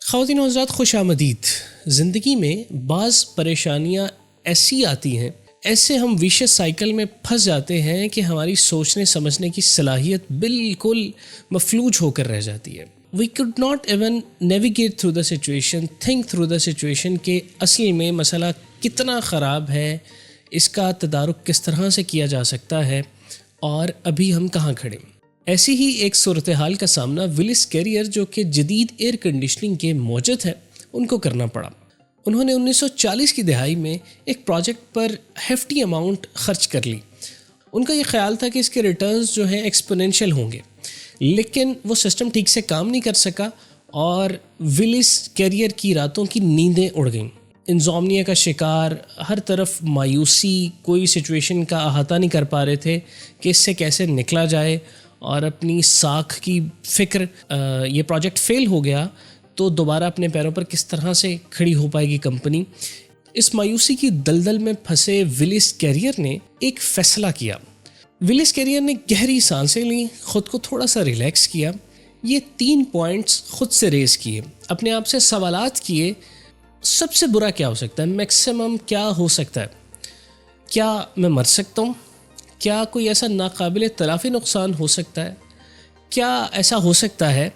خواتین و حضرات خوش آمدید۔ زندگی میں بعض پریشانیاں ایسی آتی ہیں، ایسے ہم ویشس سائیکل میں پھنس جاتے ہیں کہ ہماری سوچنے سمجھنے کی صلاحیت بالکل مفلوج ہو کر رہ جاتی ہے۔ We could not even navigate through the situation, think through the situation کہ اصل میں مسئلہ کتنا خراب ہے، اس کا تدارک کس طرح سے کیا جا سکتا ہے اور ابھی ہم کہاں کھڑے۔ ایسی ہی ایک صورتحال کا سامنا ولس کیریئر جو کہ جدید ایئر کنڈیشننگ کے موجد ہیں ان کو کرنا پڑا۔ انہوں نے 1940 کی دہائی میں ایک پروجیکٹ پر ہیفٹی اماؤنٹ خرچ کر لی۔ ان کا یہ خیال تھا کہ اس کے ریٹرنز جو ہیں ایکسپونینشیل ہوں گے، لیکن وہ سسٹم ٹھیک سے کام نہیں کر سکا اور ولس کیریئر کی راتوں کی نیندیں اڑ گئیں۔ انزومنیا کا شکار، ہر طرف مایوسی، کوئی سچویشن کا احاطہ نہیں کر پا رہے تھے کہ اس سے کیسے نکلا جائے اور اپنی ساکھ کی فکر یہ پروجیکٹ فیل ہو گیا تو دوبارہ اپنے پیروں پر کس طرح سے کھڑی ہو پائے گی کمپنی۔ اس مایوسی کی دلدل میں پھنسے ولس کیریئر نے ایک فیصلہ کیا۔ ولس کیریئر نے گہری سانسیں لیں، خود کو تھوڑا سا ریلیکس کیا، یہ 3 پوائنٹس خود سے ریز کیے، اپنے آپ سے سوالات کیے۔ سب سے برا کیا ہو سکتا ہے؟ میکسیمم کیا ہو سکتا ہے؟ کیا میں مر سکتا ہوں؟ کیا کوئی ایسا ناقابل تلافی نقصان ہو سکتا ہے؟ کیا ایسا ہو سکتا ہے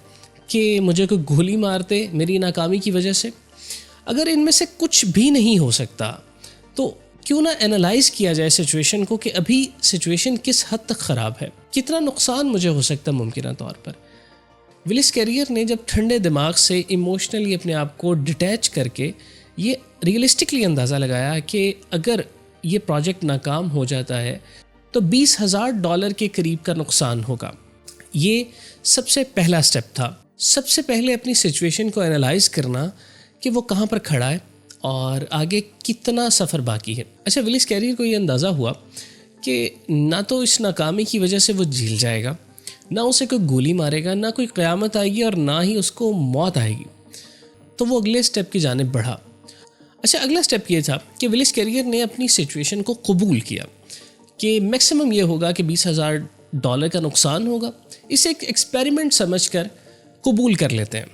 کہ مجھے کوئی گولی مار دے میری ناکامی کی وجہ سے؟ اگر ان میں سے کچھ بھی نہیں ہو سکتا تو کیوں نہ انالائز کیا جائے سچویشن کو کہ ابھی سچویشن کس حد تک خراب ہے، کتنا نقصان مجھے ہو سکتا ہے ممکنہ طور پر۔ ولس کیریئر نے جب ٹھنڈے دماغ سے ایموشنلی اپنے آپ کو ڈیٹیچ کر کے یہ ریئلسٹکلی اندازہ لگایا کہ اگر یہ پروجیکٹ ناکام ہو جاتا ہے تو $20,000 کے قریب کا نقصان ہوگا۔ یہ سب سے پہلا سٹیپ تھا، سب سے پہلے اپنی سچویشن کو انالائز کرنا کہ وہ کہاں پر کھڑا ہے اور آگے کتنا سفر باقی ہے۔ اچھا، ولس کیریئر کو یہ اندازہ ہوا کہ نہ تو اس ناکامی کی وجہ سے وہ جھیل جائے گا، نہ اسے کوئی گولی مارے گا، نہ کوئی قیامت آئے گی اور نہ ہی اس کو موت آئے گی، تو وہ اگلے سٹیپ کی جانب بڑھا۔ اچھا، اگلا سٹیپ یہ تھا کہ ولس کیریئر نے اپنی سچویشن کو قبول کیا کہ میکسیمم یہ ہوگا کہ $20,000 کا نقصان ہوگا، اسے ایک ایکسپیریمنٹ سمجھ کر قبول کر لیتے ہیں۔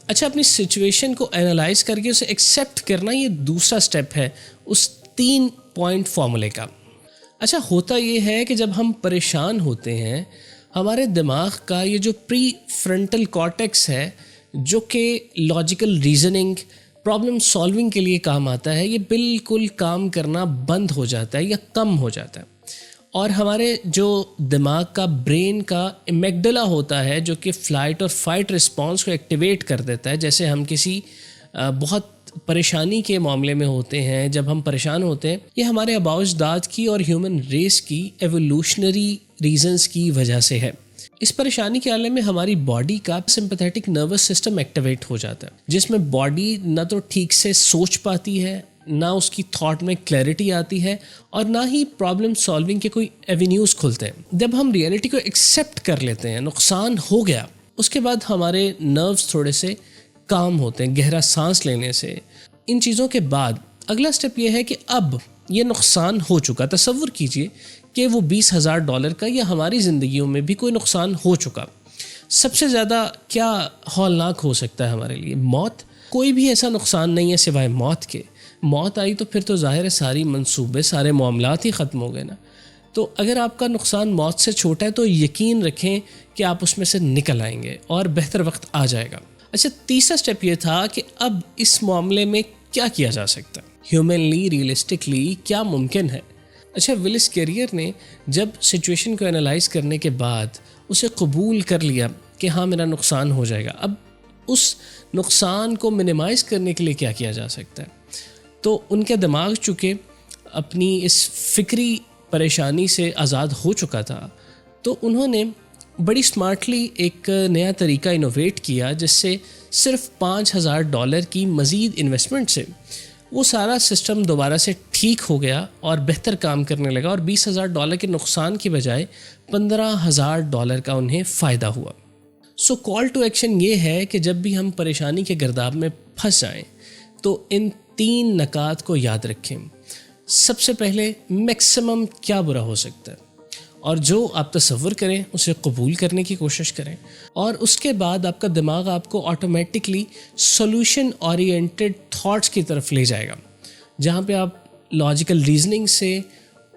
اچھا، اپنی سچویشن کو انالائز کر کے اسے ایکسیپٹ کرنا، یہ دوسرا سٹیپ ہے اس 3 پوائنٹ فارمولے کا۔ اچھا، ہوتا یہ ہے کہ جب ہم پریشان ہوتے ہیں، ہمارے دماغ کا یہ جو پری فرنٹل کارٹیکس ہے جو کہ لاجیکل ریزننگ، پرابلم سالونگ کے لیے کام آتا ہے، یہ بالکل کام کرنا بند ہو جاتا ہے یا کم ہو جاتا ہے، اور ہمارے جو دماغ کا برین کا امیگڈلا ہوتا ہے جو کہ فلائٹ اور فائٹ رسپانس کو ایکٹیویٹ کر دیتا ہے۔ جیسے ہم کسی بہت پریشانی کے معاملے میں ہوتے ہیں، جب ہم پریشان ہوتے ہیں، یہ ہمارے آباء و اجداد کی اور ہیومن ریس کی ایوولوشنری ریزنز کی وجہ سے ہے۔ اس پریشانی کے عالم میں ہماری باڈی کا سمپیتھیٹک نروس سسٹم ایکٹیویٹ ہو جاتا ہے، جس میں باڈی نہ تو ٹھیک سے سوچ پاتی ہے، نہ اس کی تھاٹ میں کلیئرٹی آتی ہے، اور نہ ہی پرابلم سالونگ کے کوئی ایونیوز کھلتے ہیں۔ جب ہم ریئلٹی کو ایکسیپٹ کر لیتے ہیں، نقصان ہو گیا، اس کے بعد ہمارے نروز تھوڑے سے کام ہوتے ہیں، گہرا سانس لینے سے۔ ان چیزوں کے بعد اگلا سٹیپ یہ ہے کہ اب یہ نقصان ہو چکا، تصور کیجئے کہ وہ $20,000 کا یا ہماری زندگیوں میں بھی کوئی نقصان ہو چکا۔ سب سے زیادہ کیا ہولناک ہو سکتا ہے ہمارے لیے؟ موت۔ کوئی بھی ایسا نقصان نہیں ہے سوائے موت کے۔ موت آئی تو پھر تو ظاہر ہے ساری منصوبے، سارے معاملات ہی ختم ہو گئے نا۔ تو اگر آپ کا نقصان موت سے چھوٹا ہے تو یقین رکھیں کہ آپ اس میں سے نکل آئیں گے اور بہتر وقت آ جائے گا۔ اچھا، تیسرا سٹیپ یہ تھا کہ اب اس معاملے میں کیا کیا جا سکتا ہے، ہیومنلی، ریئلسٹکلی کیا ممکن ہے۔ اچھا، ولس کیریئر نے جب سچویشن کو انالائز کرنے کے بعد اسے قبول کر لیا کہ ہاں میرا نقصان ہو جائے گا، اب اس نقصان کو منیمائز کرنے کے لیے کیا کیا جا سکتا ہے، تو ان کا دماغ چونکہ اپنی اس فکری پریشانی سے آزاد ہو چکا تھا، تو انہوں نے بڑی سمارٹلی ایک نیا طریقہ انوویٹ کیا جس سے صرف $5,000 کی مزید انویسٹمنٹ سے وہ سارا سسٹم دوبارہ سے ٹھیک ہو گیا اور بہتر کام کرنے لگا، اور $20,000 کے نقصان کی بجائے $15,000 کا انہیں فائدہ ہوا۔ سو کال ٹو ایکشن یہ ہے کہ جب بھی ہم پریشانی کے گرداب میں پھنس جائیں تو ان 3 نکات کو یاد رکھیں۔ سب سے پہلے، میکسیمم کیا برا ہو سکتا ہے، اور جو آپ تصور کریں اسے قبول کرنے کی کوشش کریں، اور اس کے بعد آپ کا دماغ آپ کو آٹومیٹکلی سولوشن اورینٹڈ تھاٹس کی طرف لے جائے گا، جہاں پہ آپ لاجیکل ریزننگ سے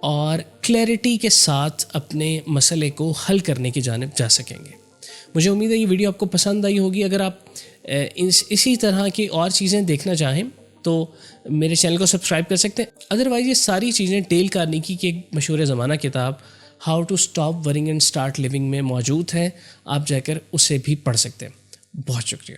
اور کلیئرٹی کے ساتھ اپنے مسئلے کو حل کرنے کی جانب جا سکیں گے۔ مجھے امید ہے یہ ویڈیو آپ کو پسند آئی ہوگی۔ اگر آپ اسی طرح کی اور چیزیں دیکھنا چاہیں تو میرے چینل کو سبسکرائب کر سکتے ہیں۔ ادروائز یہ ساری چیزیں ڈیل کارنیگی کی ایک مشہور زمانہ کتاب how to stop worrying and start living میں موجود ہیں، آپ جا کر اسے بھی پڑھ سکتے ہیں۔ بہت شکریہ۔